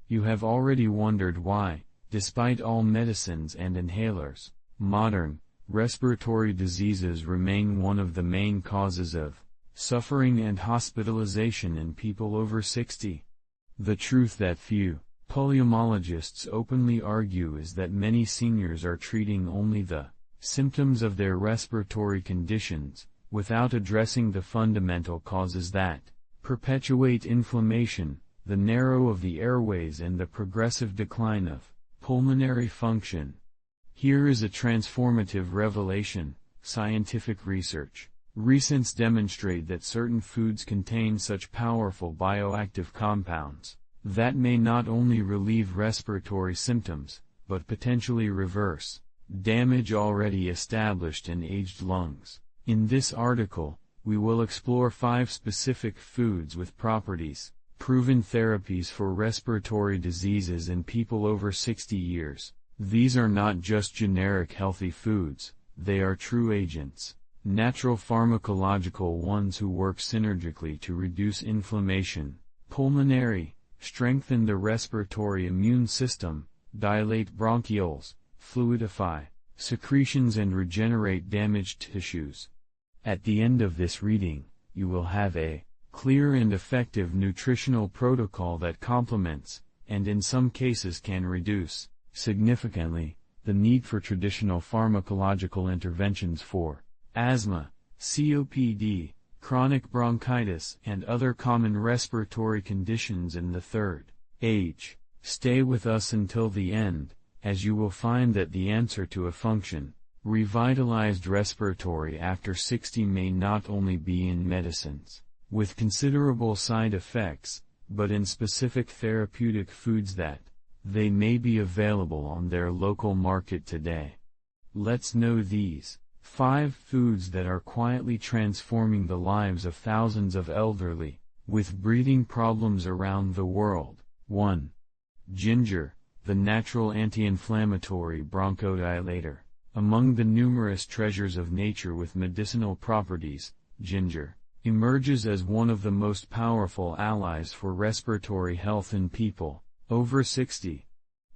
You have already wondered why, despite all medicines and inhalers, modern, respiratory diseases remain one of the main causes of suffering and hospitalization in people over 60. The truth that few pulmonologists openly argue is that many seniors are treating only the symptoms of their respiratory conditions, without addressing the fundamental causes that perpetuate inflammation, the narrow of the airways and the progressive decline of pulmonary function. Here is a transformative revelation: scientific research recents demonstrate that certain foods contain such powerful bioactive compounds that may not only relieve respiratory symptoms, but potentially reverse damage already established in aged lungs. In this article, we will explore 5 specific foods with properties, proven therapies for respiratory diseases in people over 60 years. These are not just generic healthy foods, they are true agents, natural pharmacological ones who work synergically to reduce inflammation, pulmonary, strengthen the respiratory immune system, dilate bronchioles, fluidify secretions and regenerate damaged tissues. At the end of this reading, you will have a clear and effective nutritional protocol that complements, and in some cases can reduce, significantly, the need for traditional pharmacological interventions for asthma, COPD, chronic bronchitis and other common respiratory conditions in the third H. Stay with us until the end, as you will find that the answer to a function, revitalized respiratory after 60 may not only be in medicines with considerable side effects, but in specific therapeutic foods that they may be available on their local market today. Let's know these 5 foods that are quietly transforming the lives of thousands of elderly with breathing problems around the world. 1. Ginger, the natural anti-inflammatory bronchodilator. Among the numerous treasures of nature with medicinal properties, ginger emerges as one of the most powerful allies for respiratory health in people over 60.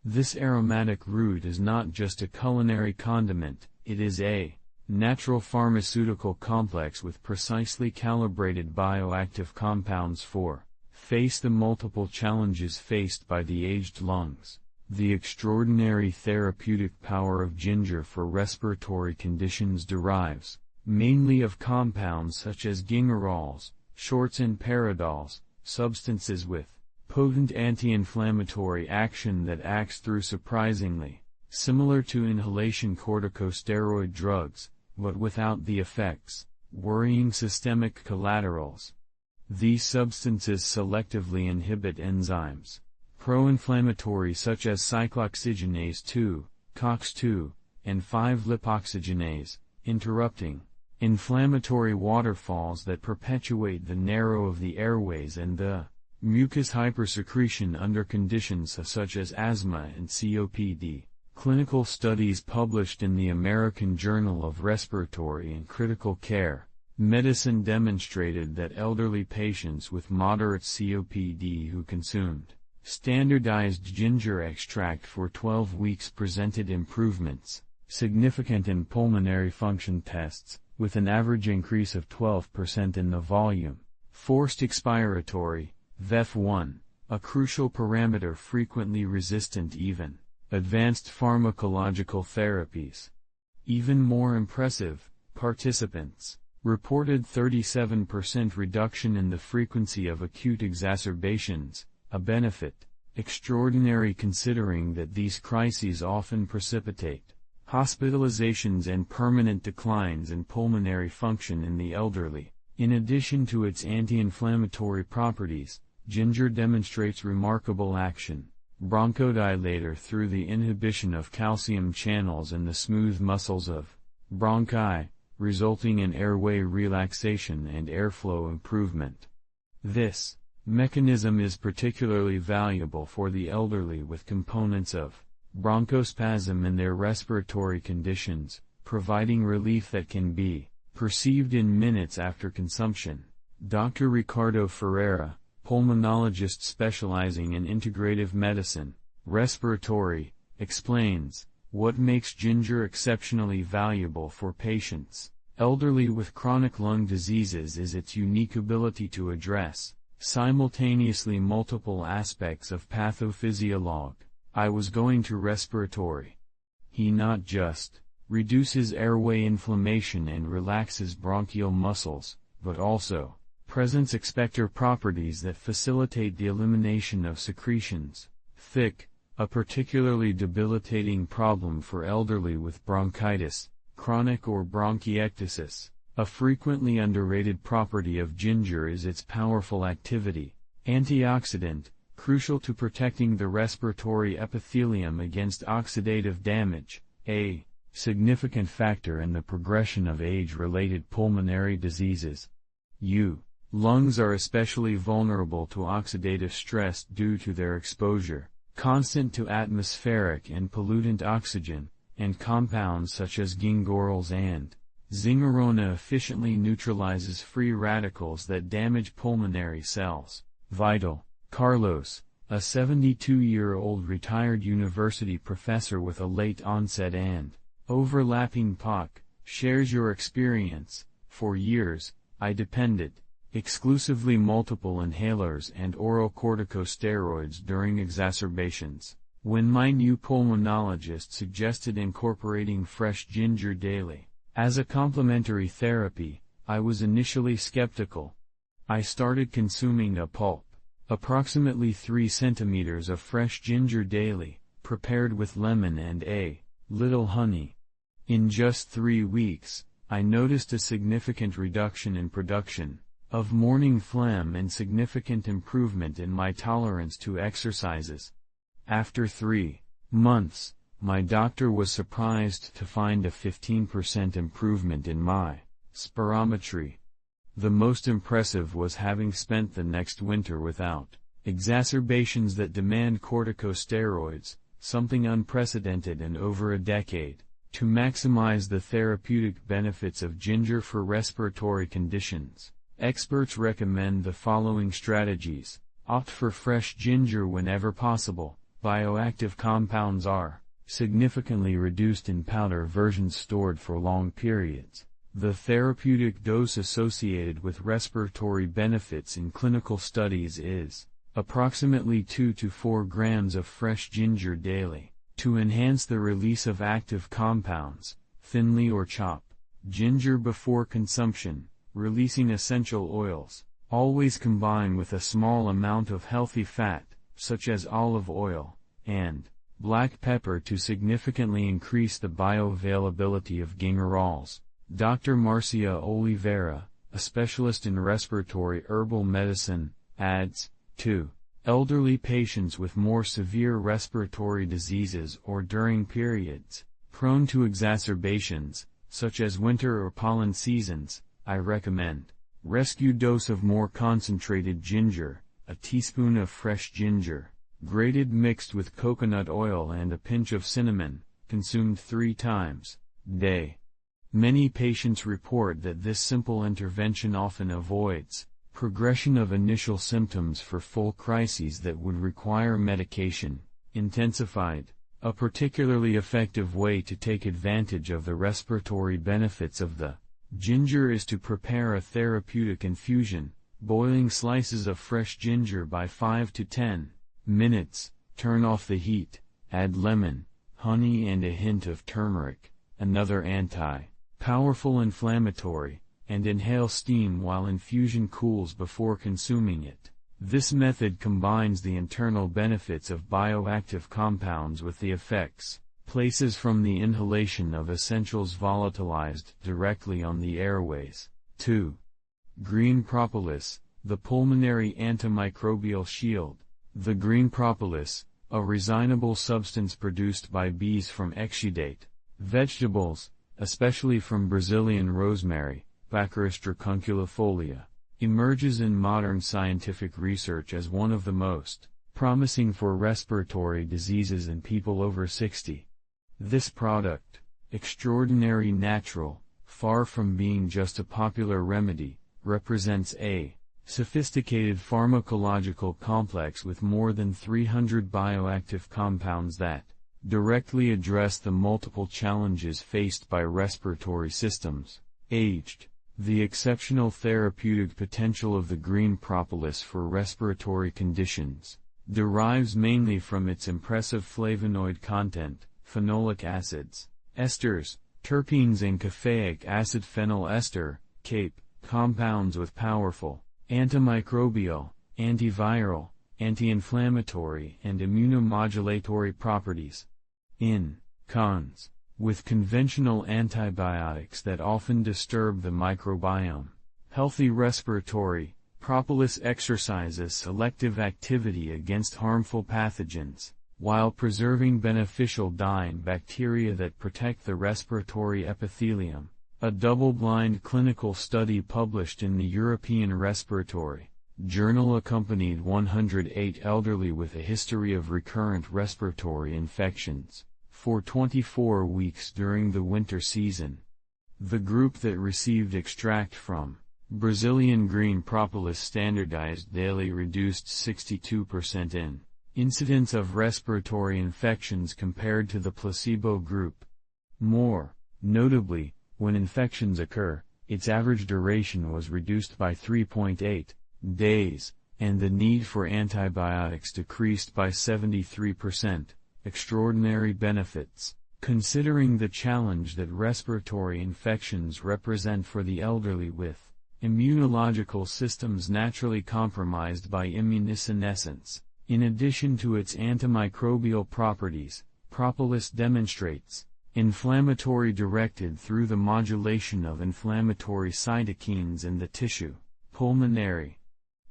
This aromatic root is not just a culinary condiment, it is a natural pharmaceutical complex with precisely calibrated bioactive compounds for face the multiple challenges faced by the aged lungs. The extraordinary therapeutic power of ginger for respiratory conditions derives mainly of compounds such as gingerols, shorts and paradols, substances with potent anti-inflammatory action that acts through surprisingly similar to inhalation corticosteroid drugs, but without the effects, worrying systemic collaterals. These substances selectively inhibit enzymes pro-inflammatory such as cyclooxygenase 2, COX-2, and 5-lipoxygenase, interrupting inflammatory waterfalls that perpetuate the narrow of the airways and the mucus hypersecretion under conditions such as asthma and COPD. Clinical studies published in the American Journal of Respiratory and Critical Care Medicine demonstrated that elderly patients with moderate COPD who consumed standardized ginger extract for 12 weeks presented improvements, significant in pulmonary function tests, with an average increase of 12% in the volume. Forced expiratory, VEF1, a crucial parameter frequently resistant even advanced pharmacological therapies. Even more impressive, participants reported 37% reduction in the frequency of acute exacerbations, a benefit extraordinary considering that these crises often precipitate hospitalizations and permanent declines in pulmonary function in the elderly. In addition to its anti-inflammatory properties, ginger demonstrates remarkable action, bronchodilator through the inhibition of calcium channels in the smooth muscles of bronchi, resulting in airway relaxation and airflow improvement. This mechanism is particularly valuable for the elderly with components of bronchospasm in their respiratory conditions, providing relief that can be perceived in minutes after consumption. Dr. Ricardo Ferreira, pulmonologist specializing in integrative medicine, respiratory, explains what makes ginger exceptionally valuable for patients elderly with chronic lung diseases is its unique ability to address simultaneously multiple aspects of pathophysiology. I was going to respiratory. He not just reduces airway inflammation and relaxes bronchial muscles, but also presents expector properties that facilitate the elimination of secretions. Thick, a particularly debilitating problem for elderly with bronchitis, chronic or bronchiectasis. A frequently underrated property of ginger is its powerful activity, antioxidant, crucial to protecting the respiratory epithelium against oxidative damage, a significant factor in the progression of age-related pulmonary diseases. Lungs are especially vulnerable to oxidative stress due to their exposure, constant to atmospheric and pollutant oxygen, and compounds such as gingerol and zingerona efficiently neutralizes free radicals that damage pulmonary cells. Vital. Carlos, a 72-year-old retired university professor with a late onset and overlapping POC, shares your experience. For years, I depended exclusively multiple inhalers and oral corticosteroids during exacerbations. When my new pulmonologist suggested incorporating fresh ginger daily as a complementary therapy, I was initially skeptical. I started consuming a pulp, approximately 3 centimeters of fresh ginger daily, prepared with lemon and a little honey. In just 3 weeks, I noticed a significant reduction in production of morning phlegm and significant improvement in my tolerance to exercises. After 3 months, my doctor was surprised to find a 15% improvement in my spirometry. The most impressive was having spent the next winter without exacerbations that demand corticosteroids, something unprecedented in over a decade. To maximize the therapeutic benefits of ginger for respiratory conditions, experts recommend the following strategies. Opt for fresh ginger whenever possible. Bioactive compounds are significantly reduced in powder versions stored for long periods. The therapeutic dose associated with respiratory benefits in clinical studies is approximately 2 to 4 grams of fresh ginger daily. To enhance the release of active compounds, thinly or chop ginger before consumption, releasing essential oils. Always combine with a small amount of healthy fat, such as olive oil, and black pepper to significantly increase the bioavailability of gingerols. Dr. Marcia Oliveira, a specialist in respiratory herbal medicine, adds, to elderly patients with more severe respiratory diseases or during periods prone to exacerbations, such as winter or pollen seasons, I recommend rescue dose of more concentrated ginger, a teaspoon of fresh ginger, grated mixed with coconut oil and a pinch of cinnamon, consumed 3 times a day. Many patients report that this simple intervention often avoids progression of initial symptoms for full crises that would require medication intensified. A particularly effective way to take advantage of the respiratory benefits of the ginger is to prepare a therapeutic infusion, boiling slices of fresh ginger by 5 to 10 minutes, turn off the heat, add lemon, honey and a hint of turmeric, another anti-powerful inflammatory, and inhale steam while infusion cools before consuming it. This method combines the internal benefits of bioactive compounds with the effects places from the inhalation of essentials volatilized directly on the airways. 2. Green propolis, the pulmonary antimicrobial shield. The green propolis, a resinable substance produced by bees from exudate vegetables, especially from Brazilian rosemary, Baccharis dracunculifolia, emerges in modern scientific research as one of the most promising for respiratory diseases in people over 60. This product, extraordinary natural, far from being just a popular remedy, represents a sophisticated pharmacological complex with more than 300 bioactive compounds that directly address the multiple challenges faced by respiratory systems. Aged. The exceptional therapeutic potential of the green propolis for respiratory conditions derives mainly from its impressive flavonoid content, phenolic acids, esters, terpenes and caffeic acid phenyl ester, CAPE, compounds with powerful antimicrobial, antiviral, anti-inflammatory and immunomodulatory properties. Cons. With conventional antibiotics that often disturb the microbiome, healthy respiratory propolis exercises selective activity against harmful pathogens, while preserving beneficial dying bacteria that protect the respiratory epithelium. A double-blind clinical study published in the European Respiratory Journal accompanied 108 elderly with a history of recurrent respiratory infections for 24 weeks during the winter season. The group that received extract from Brazilian green propolis standardized daily reduced 62% in incidence of respiratory infections compared to the placebo group. More notably, when infections occur, its average duration was reduced by 3.8 days, and the need for antibiotics decreased by 73%. Extraordinary benefits, considering the challenge that respiratory infections represent for the elderly with immunological systems naturally compromised by immunosenescence. In addition to its antimicrobial properties, propolis demonstrates inflammatory directed through the modulation of inflammatory cytokines in the tissue. Pulmonary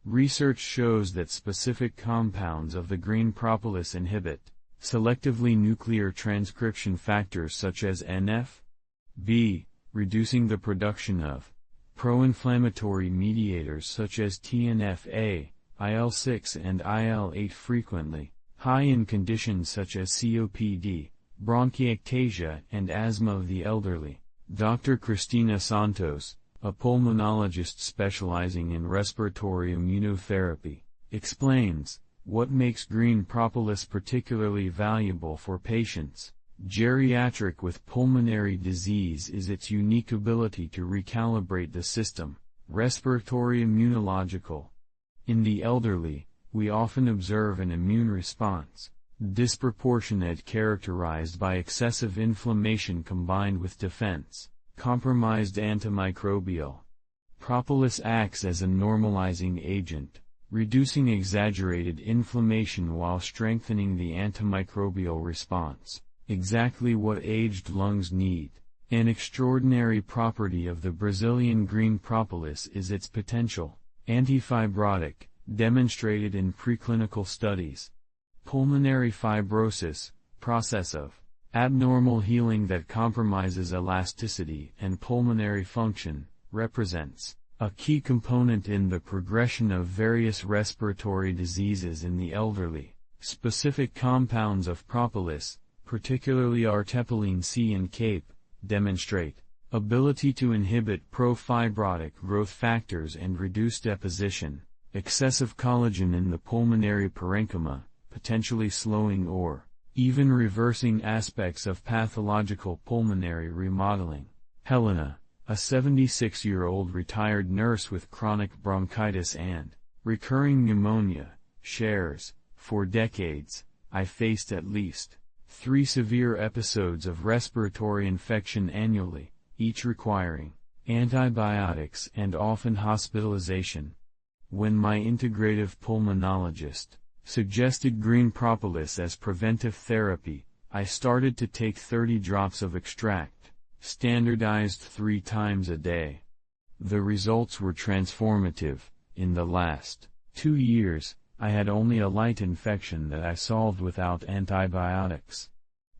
research shows that specific compounds of the green propolis inhibit selectively nuclear transcription factors such as NF-B, reducing the production of pro-inflammatory mediators such as TNF-A, IL-6 and IL-8 frequently high in conditions such as COPD, bronchiectasia and asthma of the elderly. Dr. Cristina Santos, a pulmonologist specializing in respiratory immunotherapy, explains what makes green propolis particularly valuable for patients geriatric with pulmonary disease is its unique ability to recalibrate the system, respiratory immunological. In the elderly, we often observe an immune response disproportionate characterized by excessive inflammation combined with defense-compromised antimicrobial. Propolis acts as a normalizing agent, reducing exaggerated inflammation while strengthening the antimicrobial response, exactly what aged lungs need. An extraordinary property of the Brazilian green propolis is its potential antifibrotic, demonstrated in preclinical studies. Pulmonary fibrosis, process of abnormal healing that compromises elasticity and pulmonary function, represents a key component in the progression of various respiratory diseases in the elderly. Specific compounds of propolis, particularly artepilene C and CAPE, demonstrate ability to inhibit pro-fibrotic growth factors and reduce deposition, excessive collagen in the pulmonary parenchyma, potentially slowing or even reversing aspects of pathological pulmonary remodeling. Helena, a 76-year-old retired nurse with chronic bronchitis and recurring pneumonia, shares, for decades, I faced at least 3 severe episodes of respiratory infection annually, each requiring antibiotics and often hospitalization. When my integrative pulmonologist suggested green propolis as preventive therapy, I started to take 30 drops of extract, standardized 3 times a day. The results were transformative. In the last 2 years, I had only a light infection that I solved without antibiotics.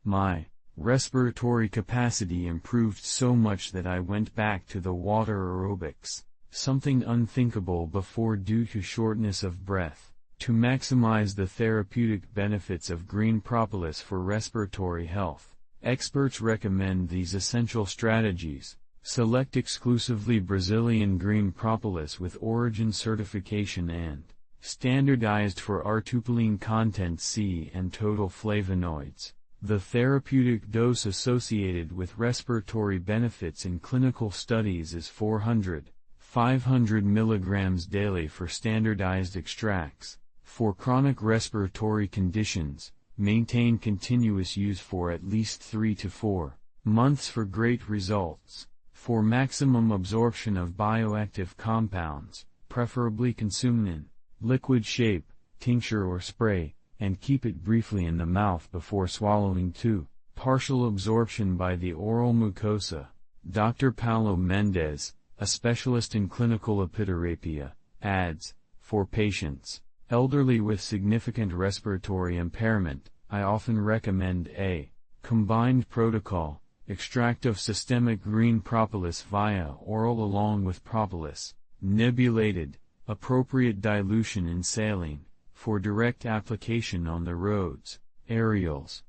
My respiratory capacity improved so much that I went back to the water aerobics, something unthinkable before due to shortness of breath. To maximize the therapeutic benefits of green propolis for respiratory health, experts recommend these essential strategies: Select exclusively Brazilian green propolis with origin certification and standardized for R-tupylene content C and total flavonoids. The therapeutic dose associated with respiratory benefits in clinical studies is 400, 500 mg daily for standardized extracts. For chronic respiratory conditions, maintain continuous use for at least 3 to 4 months for great results. For maximum absorption of bioactive compounds, preferably consumed in liquid shape, tincture or spray, and keep it briefly in the mouth before swallowing. 2. Partial absorption by the oral mucosa. Dr. Paulo Mendes, a specialist in clinical epidurapia, adds, for patients elderly with significant respiratory impairment, I often recommend a combined protocol, extract of systemic green propolis via oral along with propolis, nebulated, appropriate dilution in saline, for direct application on the roads, areoles.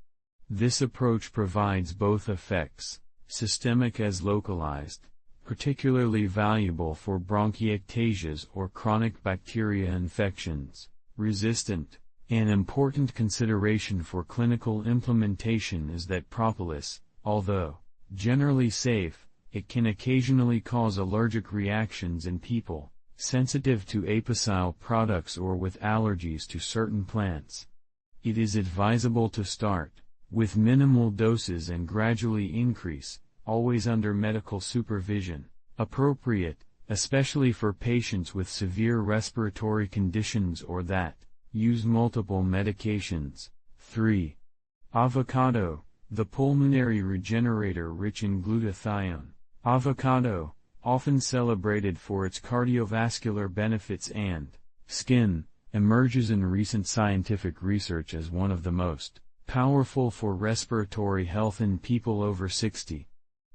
This approach provides both effects, systemic as localized, particularly valuable for bronchiectasias or chronic bacteria infections, resistant. An important consideration for clinical implementation is that propolis, although generally safe, it can occasionally cause allergic reactions in people sensitive to apicile products or with allergies to certain plants. It is advisable to start with minimal doses and gradually increase, always under medical supervision. Appropriate, especially for patients with severe respiratory conditions or that use multiple medications. 3. Avocado, the pulmonary regenerator rich in glutathione. Avocado, often celebrated for its cardiovascular benefits and skin, emerges in recent scientific research as one of the most powerful for respiratory health in people over 60.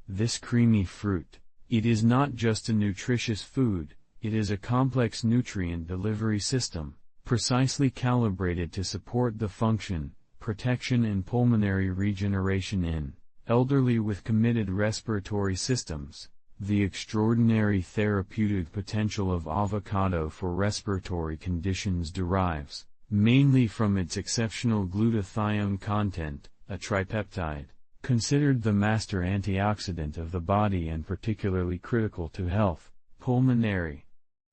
This creamy fruit, it is not just a nutritious food, it is a complex nutrient delivery system, precisely calibrated to support the function, protection and pulmonary regeneration in elderly with committed respiratory systems. The extraordinary therapeutic potential of avocado for respiratory conditions derives mainly from its exceptional glutathione content, a tripeptide, considered the master antioxidant of the body and particularly critical to health. Pulmonary.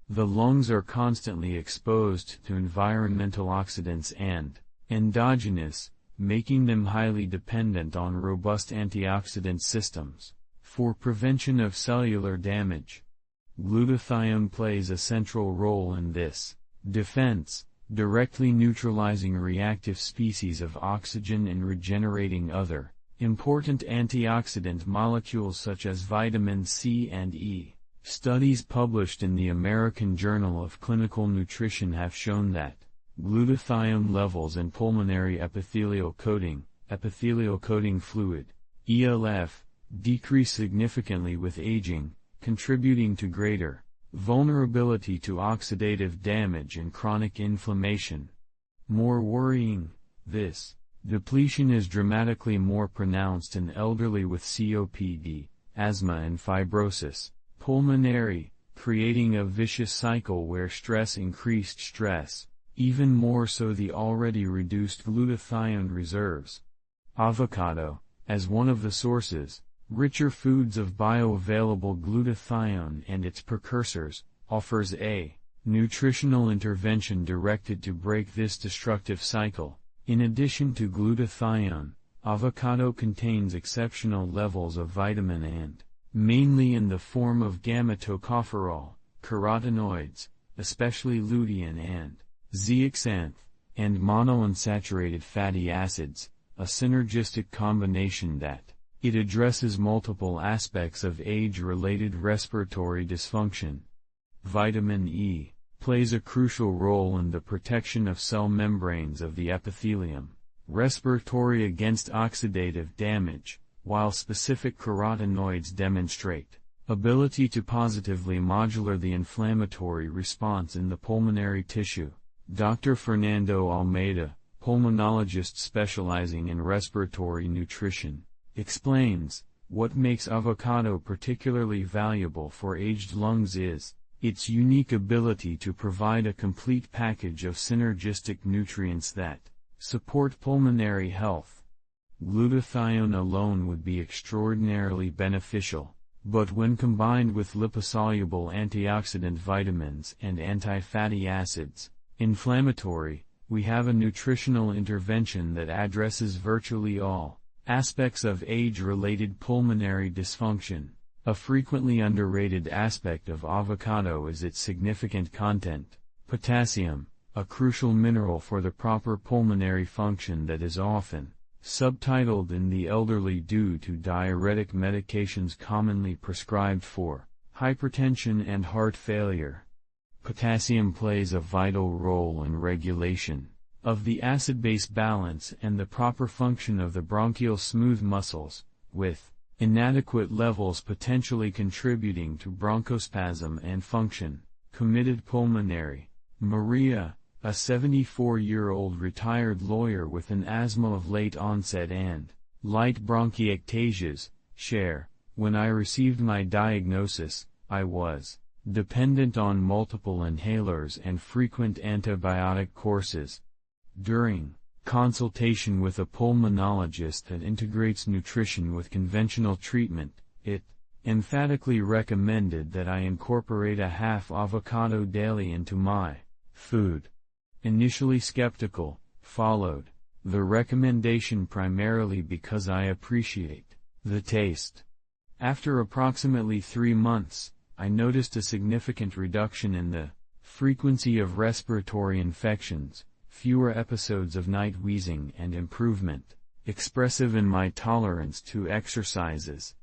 The lungs are constantly exposed to environmental oxidants and endogenous, making them highly dependent on robust antioxidant systems. For prevention of cellular damage, glutathione plays a central role in this defense, directly neutralizing reactive species of oxygen and regenerating other important antioxidant molecules such as vitamin C and E. Studies published in the American Journal of Clinical Nutrition have shown that glutathione levels in pulmonary epithelial coating fluid, ELF, decrease significantly with aging, contributing to greater vulnerability to oxidative damage and chronic inflammation. More worrying, this depletion is dramatically more pronounced in elderly with COPD, asthma and fibrosis pulmonary, creating a vicious cycle where stress increased stress, even more so the already reduced glutathione reserves. Avocado, as one of the sources, richer foods of bioavailable glutathione and its precursors, offers a nutritional intervention directed to break this destructive cycle. In addition to glutathione, avocado contains exceptional levels of vitamin and, mainly in the form of gamma-tocopherol, carotenoids, especially lutein and zeaxanthin, and monounsaturated fatty acids, a synergistic combination that it addresses multiple aspects of age-related respiratory dysfunction. Vitamin E plays a crucial role in the protection of cell membranes of the epithelium, respiratory against oxidative damage, while specific carotenoids demonstrate ability to positively modulate the inflammatory response in the pulmonary tissue. Dr. Fernando Almeida, pulmonologist specializing in respiratory nutrition, explains, What makes avocado particularly valuable for aged lungs is its unique ability to provide a complete package of synergistic nutrients that support pulmonary health. Glutathione alone would be extraordinarily beneficial, but when combined with liposoluble antioxidant vitamins and anti-fatty acids, inflammatory, we have a nutritional intervention that addresses virtually all aspects of age-related pulmonary dysfunction. A frequently underrated aspect of avocado is its significant content, potassium, a crucial mineral for the proper pulmonary function that is often subtitled in the elderly due to diuretic medications commonly prescribed for hypertension and heart failure. Potassium plays a vital role in regulation of the acid-base balance and the proper function of the bronchial smooth muscles, with inadequate levels potentially contributing to bronchospasm and function. Committed pulmonary. Maria, a 74-year-old retired lawyer with an asthma of late onset and light bronchiectasias, share, when I received my diagnosis, I was dependent on multiple inhalers and frequent antibiotic courses. During consultation with a pulmonologist that integrates nutrition with conventional treatment, it emphatically recommended that I incorporate a half avocado daily into my food. Initially skeptical, followed the recommendation primarily because I appreciate the taste. After approximately 3 months, I noticed a significant reduction in the frequency of respiratory infections, fewer episodes of night wheezing, and improvement, expressive in my tolerance to exercises.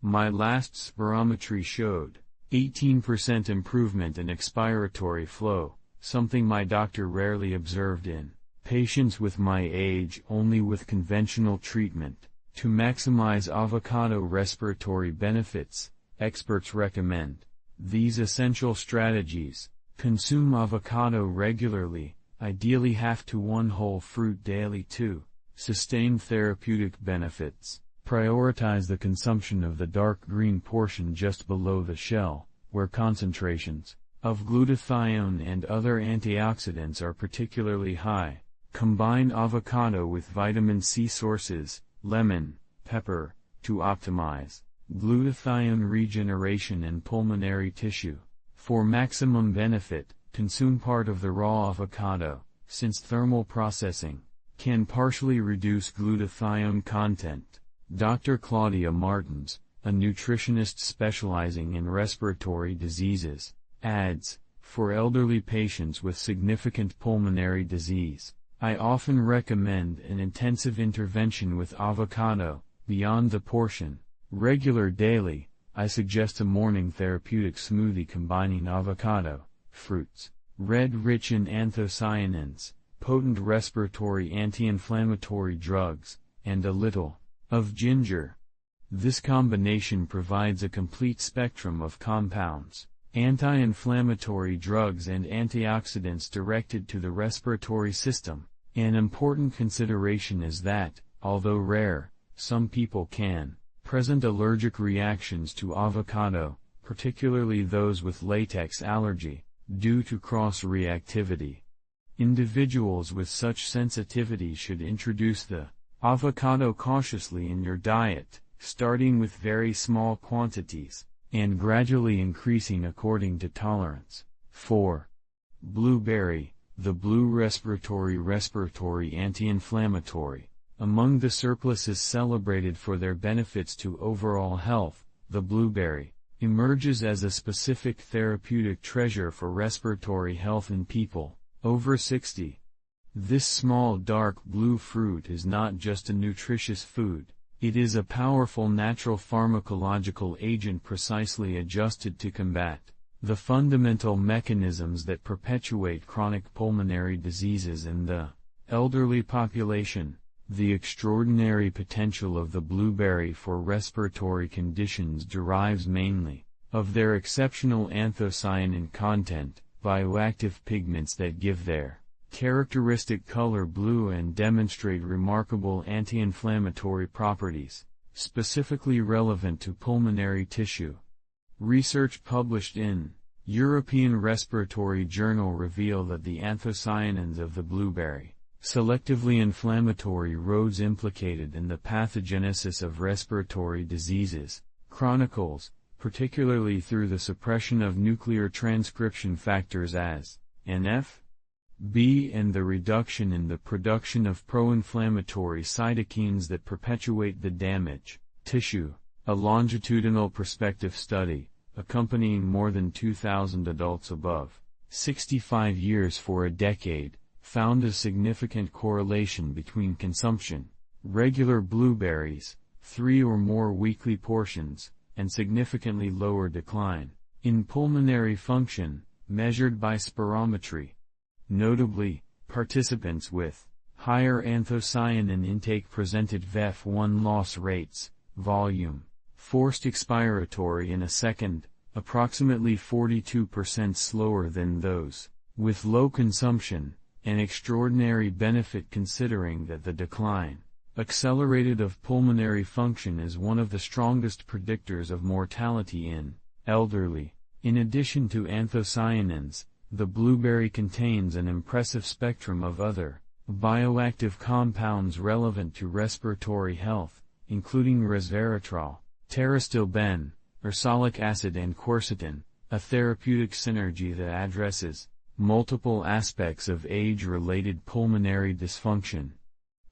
My last spirometry showed 18% improvement in expiratory flow, something my doctor rarely observed in patients with my age only with conventional treatment. To maximize avocado respiratory benefits, experts recommend these essential strategies. Consume avocado regularly, ideally half to 1 whole fruit daily. 2. Sustain therapeutic benefits. Prioritize the consumption of the dark green portion just below the shell, where concentrations of glutathione and other antioxidants are particularly high. Combine avocado with vitamin C sources, lemon, pepper, to optimize glutathione regeneration in pulmonary tissue. For maximum benefit, consume part of the raw avocado, since thermal processing can partially reduce glutathione content. Dr. Claudia Martins, a nutritionist specializing in respiratory diseases, adds, for elderly patients with significant pulmonary disease, I often recommend an intensive intervention with avocado, beyond the portion. Regular daily, I suggest a morning therapeutic smoothie combining avocado, fruits, red rich in anthocyanins, potent respiratory anti-inflammatory drugs, and a little of ginger. This combination provides a complete spectrum of compounds, anti-inflammatory drugs and antioxidants directed to the respiratory system. An important consideration is that, although rare, some people can present allergic reactions to avocado, particularly those with latex allergy, due to cross-reactivity. Individuals with such sensitivity should introduce the avocado cautiously in your diet, starting with very small quantities, and gradually increasing according to tolerance. 4. Blueberry, the blue respiratory anti-inflammatory. Among the surpluses celebrated for their benefits to overall health, the blueberry emerges as a specific therapeutic treasure for respiratory health in people over 60. This small dark blue fruit is not just a nutritious food, it is a powerful natural pharmacological agent precisely adjusted to combat the fundamental mechanisms that perpetuate chronic pulmonary diseases in the elderly population. The extraordinary potential of the blueberry for respiratory conditions derives mainly of their exceptional anthocyanin content, bioactive pigments that give their characteristic color blue and demonstrate remarkable anti-inflammatory properties. specifically relevant to pulmonary tissue. Research published in European Respiratory Journal reveal that the anthocyanins of the blueberry, selectively inflammatory roads implicated in the pathogenesis of respiratory diseases, chronicles, particularly through the suppression of nuclear transcription factors as NF, B and the reduction in the production of pro-inflammatory cytokines that perpetuate the damage tissue. A longitudinal prospective study, accompanying more than 2,000 adults above 65 years for a decade, found a significant correlation between consumption, regular blueberries, 3 or more weekly portions, and significantly lower decline in pulmonary function, measured by spirometry. Notably, participants with higher anthocyanin intake presented VEF1 loss rates, volume, forced expiratory in a second, approximately 42% slower than those with low consumption, an extraordinary benefit considering that the decline, accelerated of pulmonary function is one of the strongest predictors of mortality in elderly. In addition to anthocyanins, the blueberry contains an impressive spectrum of other bioactive compounds relevant to respiratory health, including resveratrol, pterostilbene, ursolic acid and quercetin, a therapeutic synergy that addresses multiple aspects of age-related pulmonary dysfunction.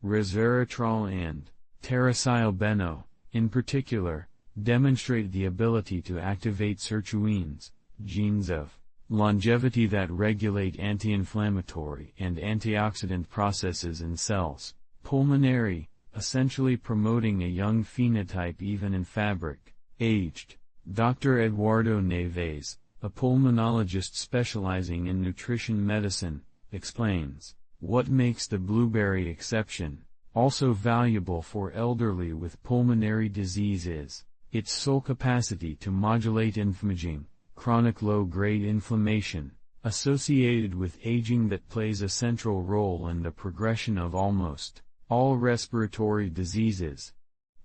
Resveratrol and pterostilbene, in particular, demonstrate the ability to activate sirtuins, genes of longevity that regulate anti-inflammatory and antioxidant processes in cells, pulmonary, essentially promoting a young phenotype even in fabric-aged. Dr. Eduardo Neves, a pulmonologist specializing in nutrition medicine, explains what makes the blueberry exception also valuable for elderly with pulmonary disease is its sole capacity to modulate inflammaging, chronic low-grade inflammation, associated with aging that plays a central role in the progression of almost all respiratory diseases.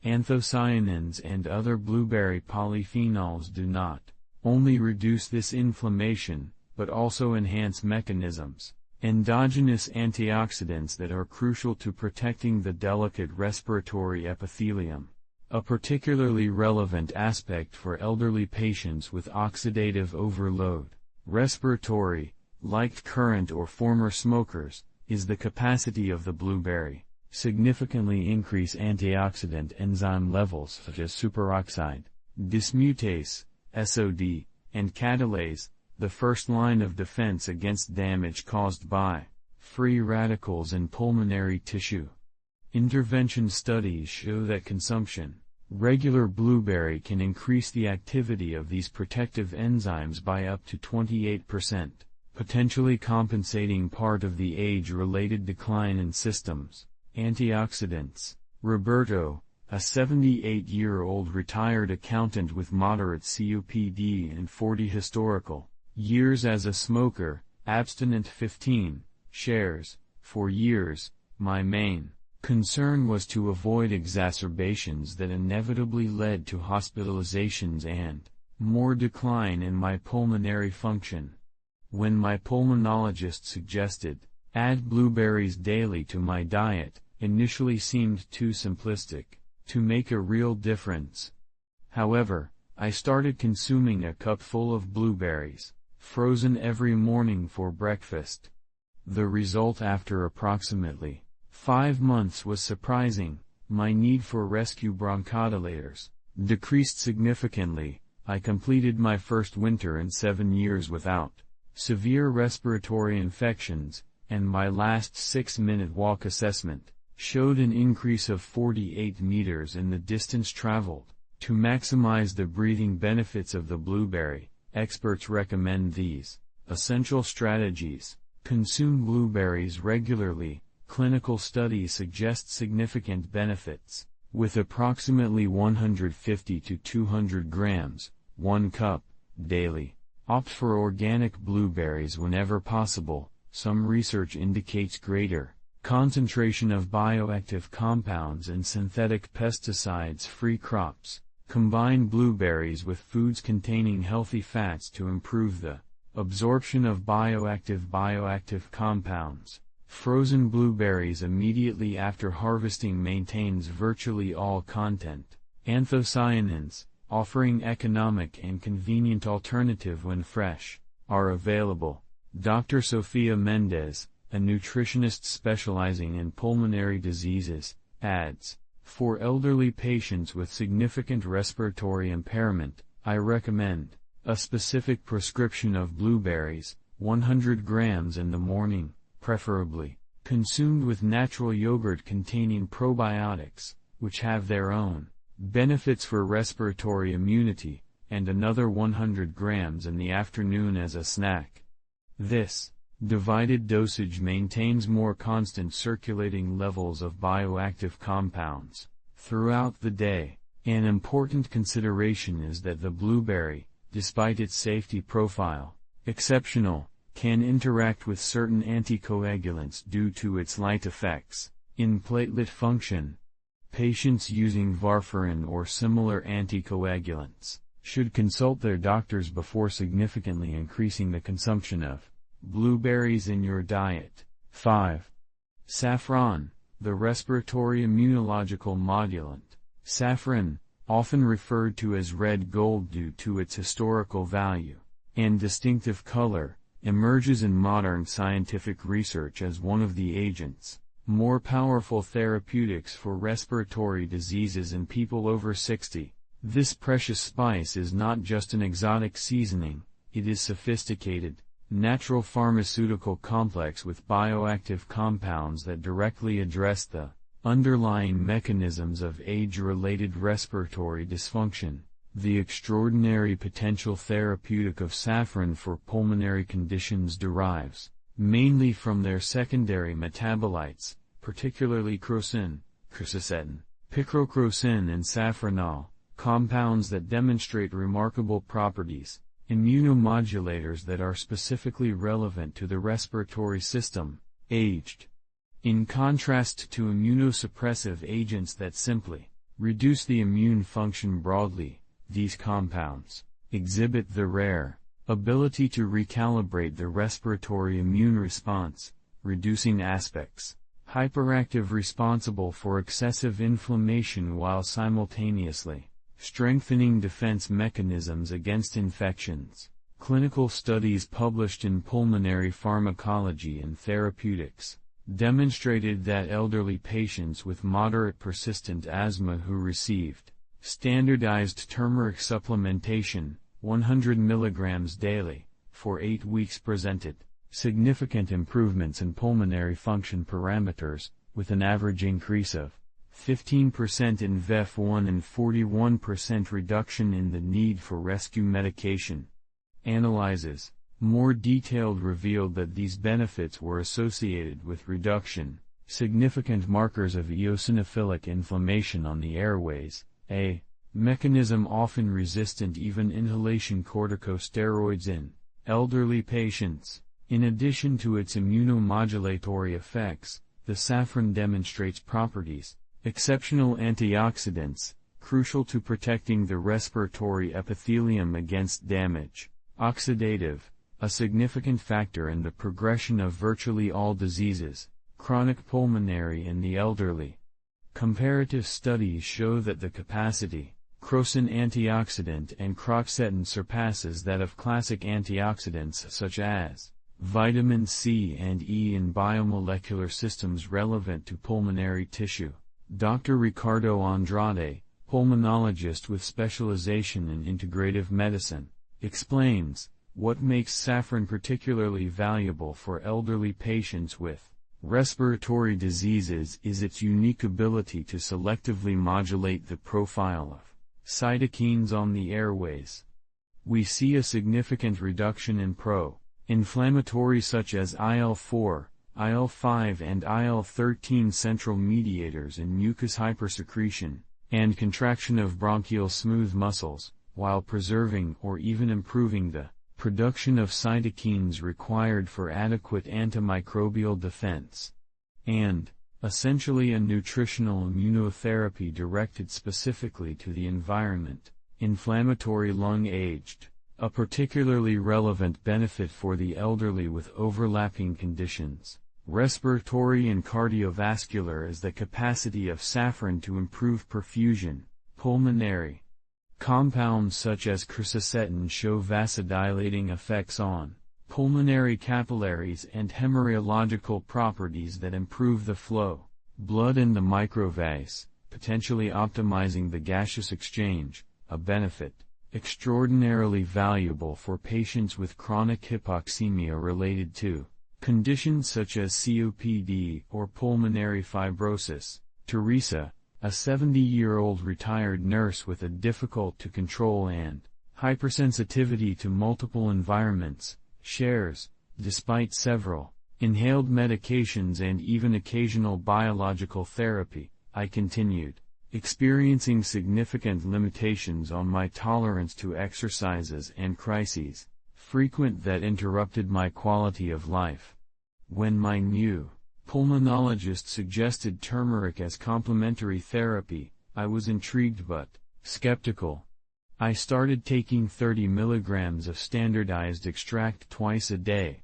Anthocyanins and other blueberry polyphenols do not only reduce this inflammation, but also enhance mechanisms, endogenous antioxidants that are crucial to protecting the delicate respiratory epithelium. A particularly relevant aspect for elderly patients with oxidative overload, respiratory, like current or former smokers, is the capacity of the blueberry significantly increase antioxidant enzyme levels such as superoxide, dismutase, SOD, and catalase, the first line of defense against damage caused by free radicals in pulmonary tissue. Intervention studies show that consumption, regular blueberry can increase the activity of these protective enzymes by up to 28%, potentially compensating part of the age-related decline in systems. Antioxidants. Roberto, a 78-year-old retired accountant with moderate COPD and 40 historical years as a smoker, abstinent 15, shares, for years, my main concern was to avoid exacerbations that inevitably led to hospitalizations and more decline in my pulmonary function. When my pulmonologist suggested, add blueberries daily to my diet, initially seemed too simplistic to make a real difference. However, I started consuming a cup full of blueberries, frozen every morning for breakfast. The result after approximately 5 months was surprising. My need for rescue bronchodilators decreased significantly. I completed my first winter in 7 years without severe respiratory infections, and my last 6-minute walk assessment showed an increase of 48 meters in the distance traveled. To maximize the breathing benefits of the blueberry, experts recommend these essential strategies. Consume blueberries regularly. Clinical studies suggest significant benefits, with approximately 150 to 200 grams, 1 cup, daily. Opt for organic blueberries whenever possible. Some research indicates greater concentration of bioactive compounds in synthetic pesticides-free crops. Combine blueberries with foods containing healthy fats to improve the absorption of bioactive compounds. Frozen blueberries immediately after harvesting maintains virtually all content. Anthocyanins, offering economic and convenient alternative when fresh, are available. Dr. Sofia Mendez, a nutritionist specializing in pulmonary diseases, adds, "For elderly patients with significant respiratory impairment, I recommend a specific prescription of blueberries, 100 grams in the morning, preferably consumed with natural yogurt containing probiotics, which have their own benefits for respiratory immunity, and another 100 grams in the afternoon as a snack." This divided dosage maintains more constant circulating levels of bioactive compounds throughout the day. An important consideration is that the blueberry, despite its safety profile, exceptional, can interact with certain anticoagulants due to its light effects in platelet function. Patients using varfarin or similar anticoagulants should consult their doctors before significantly increasing the consumption of blueberries in your diet. 5. Saffron, the respiratory immunological modulant. Saffron, often referred to as red gold due to its historical value and distinctive color, emerges in modern scientific research as one of the agents more powerful therapeutics for respiratory diseases in people over 60. This precious spice is not just an exotic seasoning, it is sophisticated, natural pharmaceutical complex with bioactive compounds that directly address the underlying mechanisms of age-related respiratory dysfunction. The extraordinary potential therapeutic of saffron for pulmonary conditions derives mainly from their secondary metabolites, particularly crocin, quercetin, picrocrocin and safranol, compounds that demonstrate remarkable properties, immunomodulators that are specifically relevant to the respiratory system, aged. In contrast to immunosuppressive agents that simply reduce the immune function broadly, these compounds exhibit the rare ability to recalibrate the respiratory immune response, reducing aspects hyperactive responsible for excessive inflammation while simultaneously strengthening defense mechanisms against infections. Clinical studies published in Pulmonary Pharmacology and Therapeutics demonstrated that elderly patients with moderate persistent asthma who received standardized turmeric supplementation, 100 mg daily, for 8 weeks presented significant improvements in pulmonary function parameters, with an average increase of 15% in VEF1 and 41% reduction in the need for rescue medication. Analyses, more detailed, revealed that these benefits were associated with reduction, significant markers of eosinophilic inflammation on the airways, a mechanism often resistant even inhalation corticosteroids in elderly patients. In addition to its immunomodulatory effects, the saffron demonstrates properties, exceptional antioxidants, crucial to protecting the respiratory epithelium against damage, oxidative, a significant factor in the progression of virtually all diseases, chronic pulmonary in the elderly. Comparative studies show that the capacity, crocin antioxidant and quercetin surpasses that of classic antioxidants such as vitamin C and E in biomolecular systems relevant to pulmonary tissue. Dr. Ricardo Andrade, pulmonologist with specialization in integrative medicine, explains what makes saffron particularly valuable for elderly patients with respiratory diseases is its unique ability to selectively modulate the profile of cytokines on the airways. We see a significant reduction in pro-inflammatory such as IL-4, IL-5 and IL-13 central mediators in mucus hypersecretion, and contraction of bronchial smooth muscles, while preserving or even improving the production of cytokines required for adequate antimicrobial defense. and, essentially a nutritional immunotherapy directed specifically to the environment, inflammatory lung-aged, a particularly relevant benefit for the elderly with overlapping conditions. Respiratory and cardiovascular is the capacity of saffron to improve perfusion. Pulmonary compounds such as quercetin show vasodilating effects on pulmonary capillaries and hemorrhagical properties that improve the flow, blood in the microvascs, potentially optimizing the gaseous exchange, a benefit extraordinarily valuable for patients with chronic hypoxemia related to conditions such as COPD or pulmonary fibrosis. Teresa, a 70-year-old retired nurse with a difficult-to-control and hypersensitivity to multiple environments, shares, despite several inhaled medications and even occasional biological therapy, I continued, experiencing significant limitations on my tolerance to exercises and crises, frequent that interrupted my quality of life. When my new pulmonologist suggested turmeric as complementary therapy, I was intrigued but skeptical. I started taking 30 milligrams of standardized extract twice a day.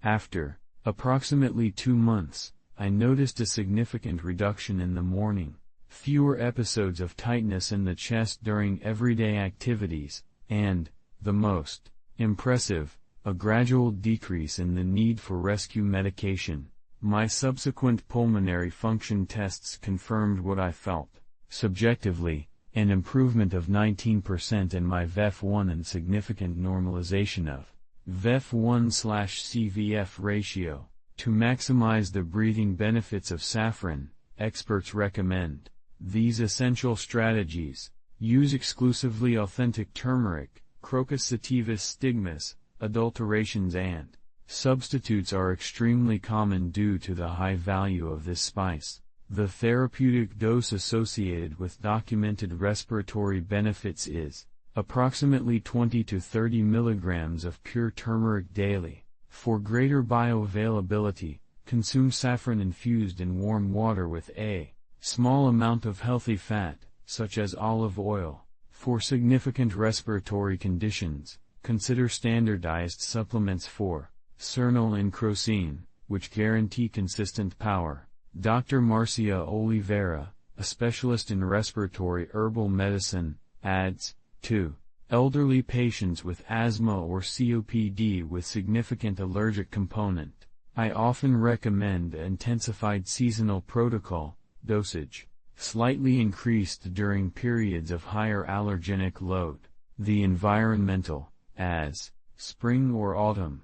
After approximately 2 months, I noticed a significant reduction in the morning, fewer episodes of tightness in the chest during everyday activities, and, the most impressive, a gradual decrease in the need for rescue medication. My subsequent pulmonary function tests confirmed what I felt, subjectively, an improvement of 19% in my VEF1 and significant normalization of VEF1/CVF ratio. To maximize the breathing benefits of saffron, experts recommend these essential strategies: use exclusively authentic turmeric, Crocus sativus stigmus. Adulterations and substitutes are extremely common due to the high value of this spice. The therapeutic dose associated with documented respiratory benefits is approximately 20 to 30 milligrams of pure turmeric daily. For greater bioavailability, consume saffron infused in warm water with a small amount of healthy fat, such as olive oil. For significant respiratory conditions, consider standardized supplements for Cernal and Crocin, which guarantee consistent power. Dr. Marcia Oliveira, a specialist in respiratory herbal medicine, adds, to elderly patients with asthma or COPD with significant allergic component, I often recommend an intensified seasonal protocol, dosage slightly increased during periods of higher allergenic load. The environmental, as spring or autumn.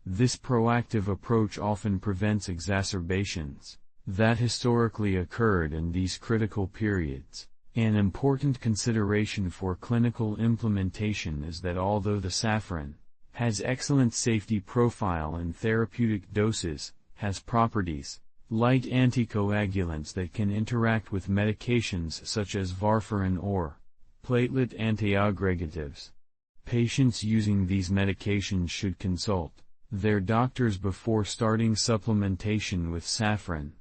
This proactive approach often prevents exacerbations that historically occurred in these critical periods. An important consideration for clinical implementation is that although the saffron has excellent safety profile in therapeutic doses, has properties, light anticoagulants that can interact with medications such as warfarin or platelet antiaggregatives. Patients using these medications should consult their doctors before starting supplementation with saffron.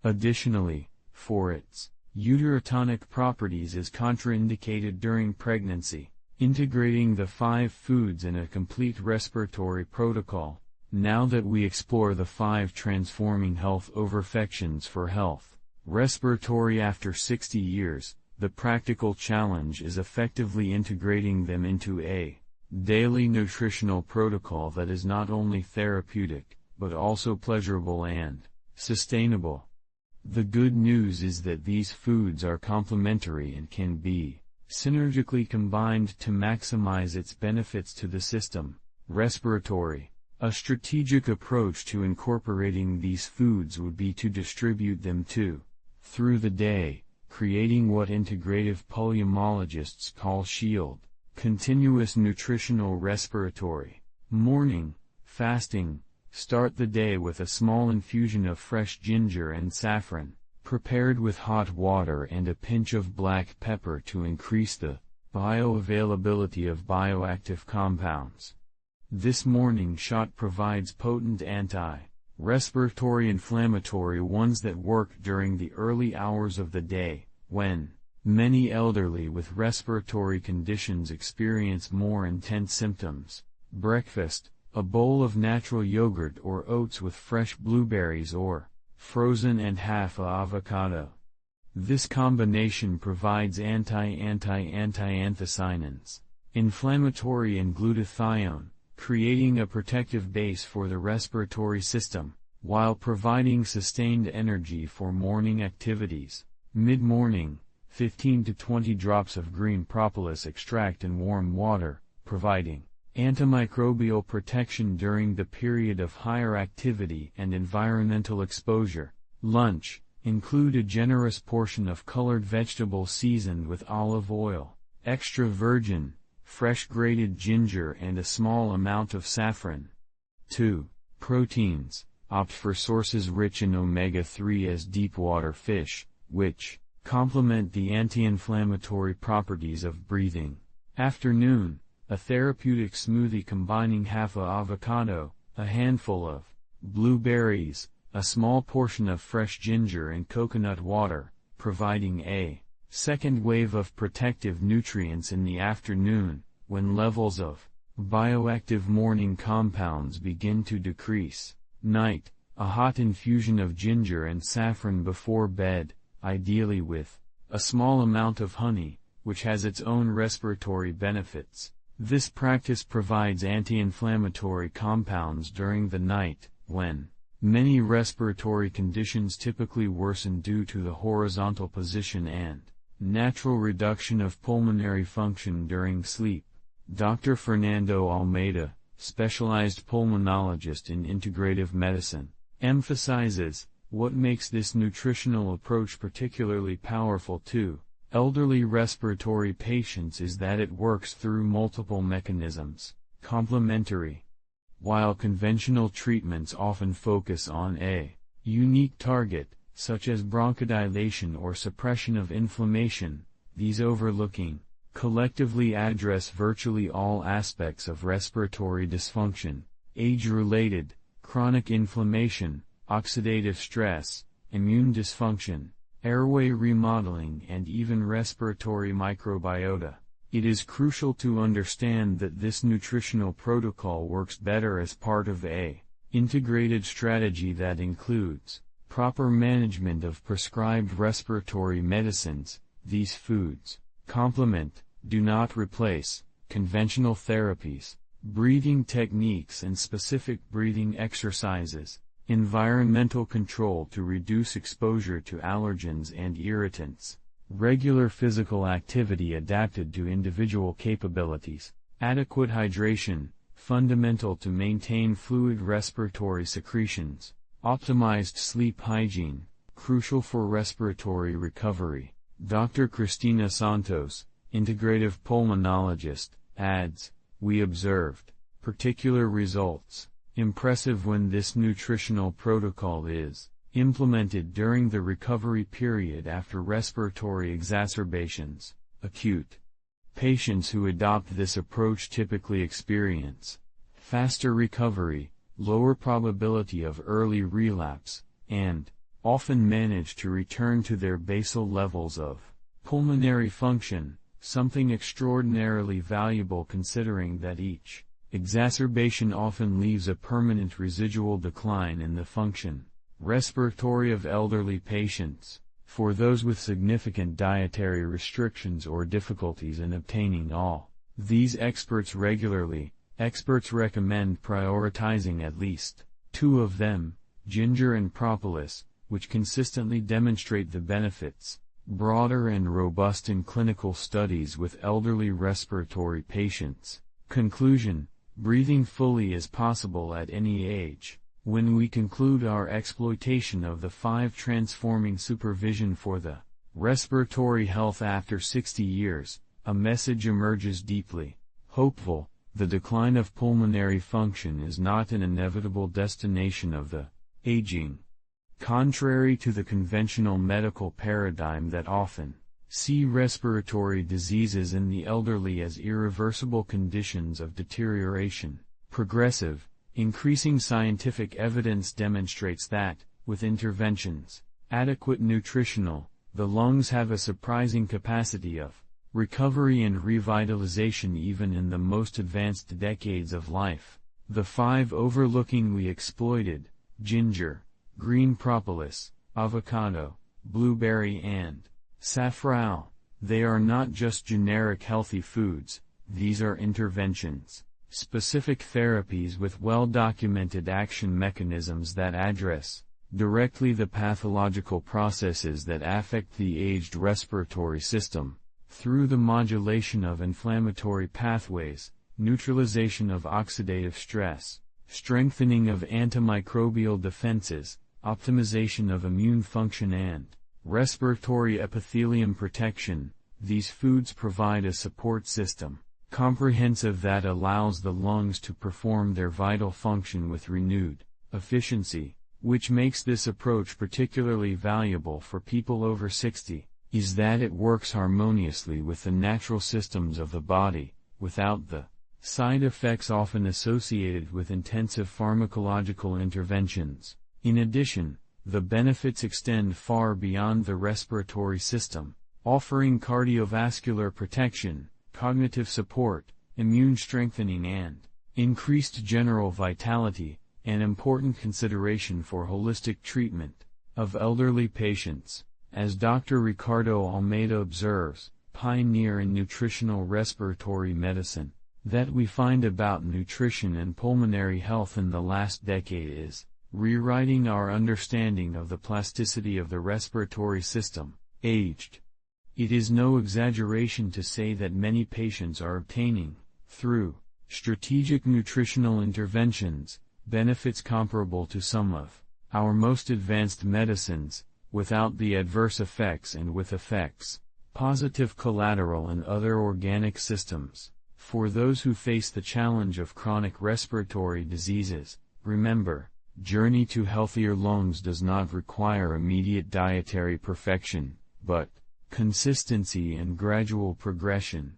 Additionally, for its uterotonic properties is contraindicated during pregnancy. Integrating the 5 foods in a complete respiratory protocol. Now that we explore the 5 transforming health overfections for health respiratory after 60 years, the practical challenge is effectively integrating them into a daily nutritional protocol that is not only therapeutic, but also pleasurable and sustainable. The good news is that these foods are complementary and can be synergically combined to maximize its benefits to the system. Respiratory. A strategic approach to incorporating these foods would be to distribute them through the day, creating what integrative pulmonologists call SHIELD, continuous nutritional respiratory. Morning, fasting. Start the day with a small infusion of fresh ginger and saffron, prepared with hot water and a pinch of black pepper to increase the bioavailability of bioactive compounds. This morning shot provides potent anti Respiratory inflammatory ones that work during the early hours of the day, when many elderly with respiratory conditions experience more intense symptoms. Breakfast, a bowl of natural yogurt or oats with fresh blueberries or frozen and half a avocado. This combination provides anthocyanins, inflammatory and glutathione, creating a protective base for the respiratory system, while providing sustained energy for morning activities. Mid-morning, 15 to 20 drops of green propolis extract in warm water, providing antimicrobial protection during the period of higher activity and environmental exposure. Lunch, include a generous portion of colored vegetables seasoned with olive oil, extra virgin, fresh grated ginger and a small amount of saffron. 2. Proteins, opt for sources rich in omega-3 as deep-water fish, which complement the anti-inflammatory properties of breathing. Afternoon, a therapeutic smoothie combining half a avocado, a handful of blueberries, a small portion of fresh ginger and coconut water, providing a second wave of protective nutrients in the afternoon, when levels of bioactive morning compounds begin to decrease. Night, a hot infusion of ginger and saffron before bed, ideally with a small amount of honey, which has its own respiratory benefits. This practice provides anti-inflammatory compounds during the night, when many respiratory conditions typically worsen due to the horizontal position and natural reduction of pulmonary function during sleep. Dr. Fernando Almeida, specialized pulmonologist in integrative medicine, emphasizes what makes this nutritional approach particularly powerful to elderly respiratory patients is that it works through multiple mechanisms, complementary. While conventional treatments often focus on a unique target, such as bronchodilation or suppression of inflammation, these overlooking collectively address virtually all aspects of respiratory dysfunction, age-related, chronic inflammation, oxidative stress, immune dysfunction, airway remodeling and even respiratory microbiota. It is crucial to understand that this nutritional protocol works better as part of a integrated strategy that includes proper management of prescribed respiratory medicines. These foods complement, do not replace, conventional therapies, breathing techniques and specific breathing exercises, environmental control to reduce exposure to allergens and irritants, regular physical activity adapted to individual capabilities, adequate hydration, fundamental to maintain fluid respiratory secretions, optimized sleep hygiene, crucial for respiratory recovery. Dr. Cristina Santos, integrative pulmonologist, adds, "We observed particular results. Impressive when this nutritional protocol is implemented during the recovery period after respiratory exacerbations, acute. Patients who adopt this approach typically experience faster recovery, lower probability of early relapse, and often manage to return to their basal levels of pulmonary function, something extraordinarily valuable considering that each exacerbation often leaves a permanent residual decline in the function. Respiratory of elderly patients. For those with significant dietary restrictions or difficulties in obtaining all these experts regularly, experts recommend prioritizing at least two of them, ginger and propolis, which consistently demonstrate the benefits, broader and robust in clinical studies with elderly respiratory patients. Conclusion: breathing fully is possible at any age. When we conclude our exploitation of the 5 transforming supervision for the respiratory health after 60 years, a message emerges deeply hopeful: the decline of pulmonary function is not an inevitable destination of the aging. Contrary to the conventional medical paradigm that often see respiratory diseases in the elderly as irreversible conditions of deterioration, progressive, Increasing scientific evidence demonstrates that, with interventions, adequate nutritional, the lungs have a surprising capacity of recovery and revitalization even in the most advanced decades of life. The 5 overlooking we exploited: ginger, green propolis, avocado, blueberry and saffrow. They are not just generic healthy foods, these are interventions, specific therapies with well-documented action mechanisms that address directly the pathological processes that affect the aged respiratory system, through the modulation of inflammatory pathways, neutralization of oxidative stress, strengthening of antimicrobial defenses, optimization of immune function and respiratory epithelium protection. These foods provide a support system, comprehensive, that allows the lungs to perform their vital function with renewed efficiency, which makes this approach particularly valuable for people over 60, is that it works harmoniously with the natural systems of the body, without the side effects often associated with intensive pharmacological interventions. In addition, the benefits extend far beyond the respiratory system, offering cardiovascular protection, cognitive support, immune strengthening and increased general vitality, an important consideration for holistic treatment of elderly patients. As Dr. Ricardo Almeida observes, pioneer in nutritional respiratory medicine, that we find about nutrition and pulmonary health in the last decade is rewriting our understanding of the plasticity of the respiratory system, aged. It is no exaggeration to say that many patients are obtaining, through strategic nutritional interventions, benefits comparable to some of our most advanced medicines, without the adverse effects and with effects, positive collateral in other organic systems. For those who face the challenge of chronic respiratory diseases, remember, journey to healthier lungs does not require immediate dietary perfection, but consistency and gradual progression.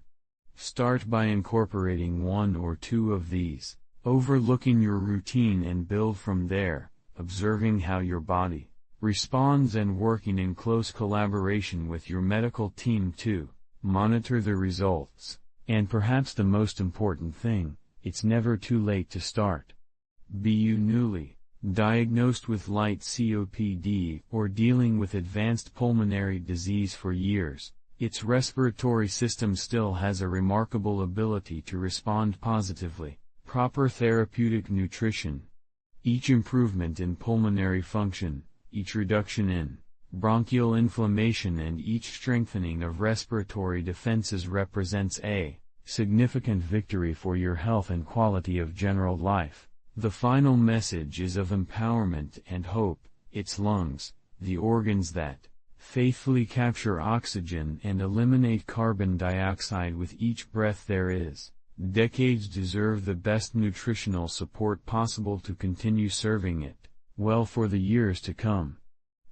Start by incorporating 1 or 2 of these, overlooking your routine, and build from there, observing how your body responds and working in close collaboration with your medical team to monitor the results. And perhaps the most important thing, it's never too late to start. Be you newly diagnosed with light COPD or dealing with advanced pulmonary disease for years, its respiratory system still has a remarkable ability to respond positively. Proper therapeutic nutrition. Each improvement in pulmonary function, each reduction in bronchial inflammation, and each strengthening of respiratory defenses represents a significant victory for your health and quality of general life. The final message is of empowerment and hope. Its lungs, the organs that faithfully capture oxygen and eliminate carbon dioxide with each breath there is. Decades deserve the best nutritional support possible to continue serving it well for the years to come.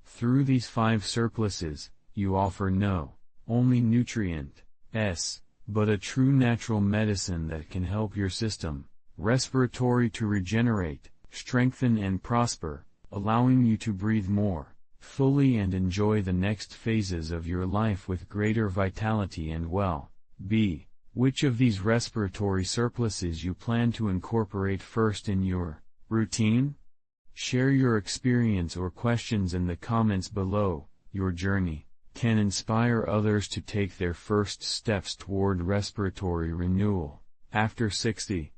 Through these 5 surpluses, you offer no only nutrient, but a true natural medicine that can help your system respiratory to regenerate, strengthen and prosper, allowing you to breathe more fully and enjoy the next phases of your life with greater vitality and well-being. Which of these respiratory surpluses you plan to incorporate first in your routine? Share your experience or questions in the comments below. Your journey can inspire others to take their first steps toward respiratory renewal after 60.